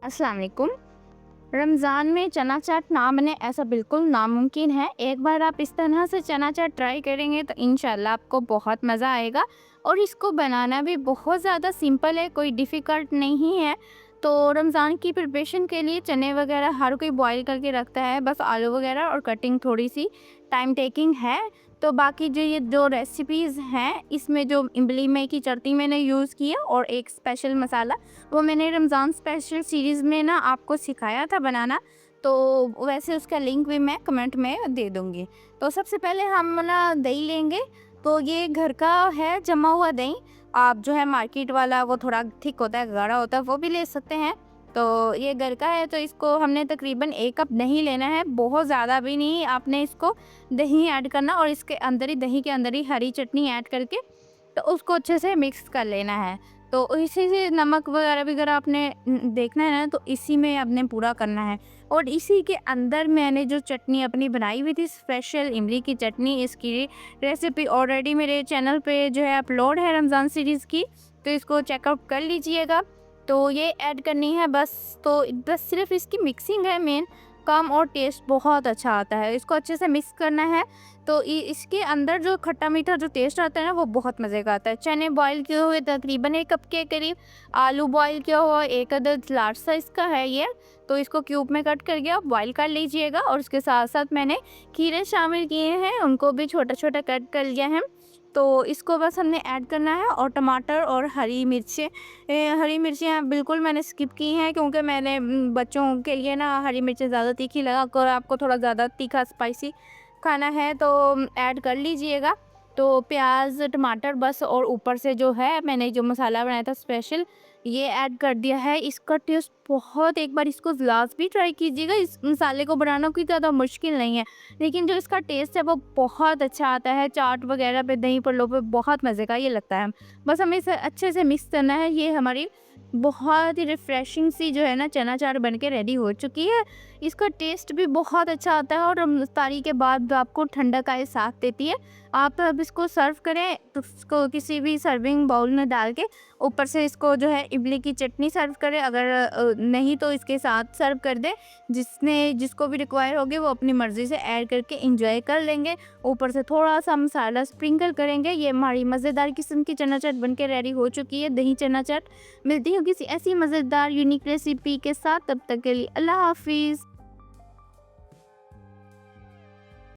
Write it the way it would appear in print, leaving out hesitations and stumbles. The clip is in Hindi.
अस्सलाम वालेकुम। रमज़ान में चना चाट ना बने ऐसा बिल्कुल नामुमकिन है। एक बार आप इस तरह से चना चाट ट्राई करेंगे तो इंशाल्लाह आपको बहुत मज़ा आएगा और इसको बनाना भी बहुत ज़्यादा सिंपल है, कोई डिफ़िकल्ट नहीं है। तो रमज़ान की प्रिपरेशन के लिए चने वगैरह हर कोई बॉयल करके रखता है, बस आलू वगैरह और कटिंग थोड़ी-सी टाइम टेकिंग है। तो बाकी जो ये 2 रेसिपीज़ हैं, इसमें जो इमली में की चटनी मैंने यूज़ की है और एक स्पेशल मसाला, वो मैंने रमज़ान स्पेशल सीरीज़ में ना आपको सिखाया था बनाना, तो वैसे उसका लिंक भी मैं कमेंट में दे दूँगी। तो सबसे पहले हम ना दही लेंगे, तो ये घर का है जमा हुआ दही। आप जो है मार्केट वाला वो थोड़ा थिक होता है, गाढ़ा होता है, वो भी ले सकते हैं। तो ये घर का है तो इसको हमने तकरीबन 1 कप दही लेना है, बहुत ज़्यादा भी नहीं। आपने इसको दही ऐड करना और इसके अंदर ही दही के अंदर ही हरी चटनी ऐड करके तो उसको अच्छे से मिक्स कर लेना है। तो इसी से नमक वगैरह भी अगर आपने देखना है ना तो इसी में आपने पूरा करना है। और इसी के अंदर मैंने जो चटनी अपनी बनाई हुई थी स्पेशल इमली की चटनी, इसकी रेसिपी ऑलरेडी मेरे चैनल पे जो है अपलोड है रमज़ान सीरीज़ की, तो इसको चेकआउट कर लीजिएगा। तो ये ऐड करनी है बस, तो बस सिर्फ इसकी मिक्सिंग है मेन काम और टेस्ट बहुत अच्छा आता है। इसको अच्छे से मिक्स करना है तो इसके अंदर जो खट्टा मीठा जो टेस्ट आता है ना वो बहुत मज़े का आता है। चने बॉईल किए हुए तकरीबन 1 कप के करीब, आलू बॉईल किया हुआ 1 अदद लार्ज साइज़ का है ये, तो इसको क्यूब में कट करके आप बॉईल कर लीजिएगा। और उसके साथ-साथ मैंने खीरे शामिल किए हैं, उनको भी छोटा-छोटा कट कर लिया है। तो इसको बस हमने ऐड करना है और टमाटर और हरी मिर्चें, हरी मिर्चियाँ बिल्कुल मैंने स्किप की हैं क्योंकि मैंने बच्चों के लिए ना हरी मिर्चें ज़्यादा तीखी लगा कर, आपको थोड़ा ज़्यादा तीखा स्पाइसी खाना है तो ऐड कर लीजिएगा। तो प्याज, टमाटर बस और ऊपर से जो है मैंने जो मसाला बनाया था स्पेशल, ये ऐड कर दिया है। इसका टेस्ट बहुत, एक बार इसको लाज़मी ट्राई कीजिएगा। इस मसाले को बनाना कोई ज़्यादा मुश्किल नहीं है, लेकिन जो इसका टेस्ट है वो बहुत अच्छा आता है। चाट वगैरह पे, दही पल्लों पे बहुत मज़े का ये लगता है। बस हमें इसे अच्छे से मिक्स करना है। ये हमारी बहुत ही रिफ्रेशिंग सी जो है ना चना चाट बन के रेडी हो चुकी है। इसका टेस्ट भी बहुत अच्छा आता है और इफ्तारी के बाद आपको ठंडक का एहसास देती है। आप अब इसको सर्व करें तो इसको किसी भी सर्विंग बाउल में डाल के ऊपर से इसको जो है इमली की चटनी सर्व करें, अगर नहीं तो इसके साथ सर्व कर दें। जिसको भी रिक्वायर होगी वो अपनी मर्ज़ी से ऐड करके एंजॉय कर लेंगे। ऊपर से थोड़ा-सा मसाला स्प्रिंकल करेंगे। ये हमारी मज़ेदार किस्म की चना चाट बन के रेडी हो चुकी है, दही चना चाट। मिलती हूँ किसी ऐसी मज़ेदार यूनिक रेसिपी के साथ, तब तक के लिए अल्लाह हाफ़िज़।